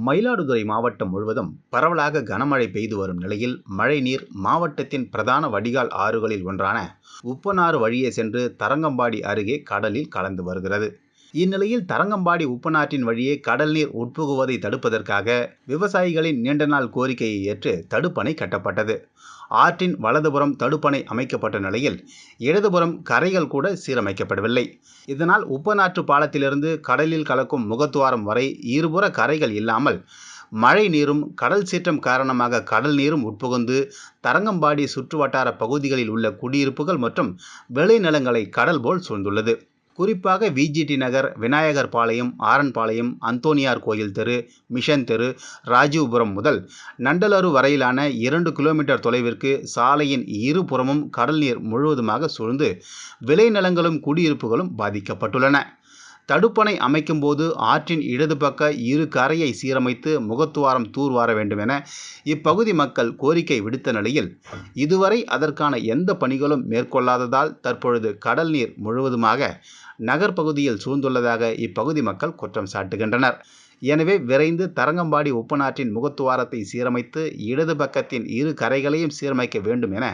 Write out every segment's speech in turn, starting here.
மயிலாடுதுறை மாவட்டம் முழுவதும் பரவலாக கனமழை பெய்து வரும் நிலையில் மழைநீர் மாவட்டத்தின் பிரதான வடிகால் ஆறுகளில் ஒன்றான உப்பனாறு வழியே சென்று தரங்கம்பாடி அருகே கடலில் கலந்து வருகிறது. இந்நிலையில் தரங்கம்பாடி உப்பனாற்றின் வழியே கடல் நீர் உட்புகுவதை தடுப்பதற்காக விவசாயிகளின் நீண்ட நாள் கோரிக்கையை ஏற்று தடுப்பணை கட்டப்பட்டது. ஆற்றின் வலதுபுறம் தடுப்பணை அமைக்கப்பட்ட நிலையில் இடதுபுறம் கரைகள் கூட சீரமைக்கப்படவில்லை. இதனால் உப்பனாற்று பாலத்திலிருந்து கடலில் கலக்கும் முகத்துவாரம் வரை இருபுற கரைகள் இல்லாமல் மழை நீரும் கடல் சீற்றம் காரணமாக கடல் நீரும் உட்புகுந்து தரங்கம்பாடி சுற்றுவட்டார பகுதிகளில் உள்ள குடியிருப்புகள் மற்றும் விளைநிலங்களை கடல் போல் சூழ்ந்துள்ளது. குறிப்பாக விஜிடி நகர், விநாயகர் பாளையம், ஆரன்பாளையம், அந்தோனியார் கோயில் தெரு, மிஷன் தெரு, ராஜீவ்புரம் முதல் நண்டலரு வரையிலான 2 கிலோமீட்டர் தொலைவிற்கு சாலையின் இருபுறமும் கடல் நீர் முழுவதுமாக சூழ்ந்து விளைநிலங்களும் குடியிருப்புகளும் பாதிக்கப்பட்டுள்ளன. தடுப்பணை அமைக்கும் போது ஆற்றின் இடது பக்க இரு கரையை சீரமைத்து முகத்துவாரம் தூர்வார வேண்டும் என இப்பகுதி மக்கள் கோரிக்கை விடுத்த நிலையில் இதுவரை அதற்கான எந்த பணிகளும் மேற்கொள்ளாததால் தற்பொழுது கடல் நீர் முழுவதுமாக நகர்ப்பகுதியில் சூழ்ந்துள்ளதாக இப்பகுதி மக்கள் குற்றம் சாட்டுகின்றனர். எனவே விரைந்து தரங்கம்பாடி உப்பனாற்றின் முகத்துவாரத்தை சீரமைத்து இடது பக்கத்தின் இரு கரைகளையும் சீரமைக்க வேண்டும் என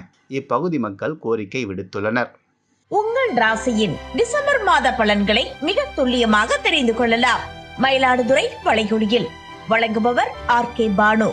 இப்பகுதி மக்கள் கோரிக்கை விடுத்துள்ளனர். உங்கள் ராசியின் டிசம்பர் மாத பலன்களை மிக துல்லியமாக தெரிந்து கொள்ளலாம். மயிலாடுதுறை வளைகுடியில் வழங்குபவர் RK பானு.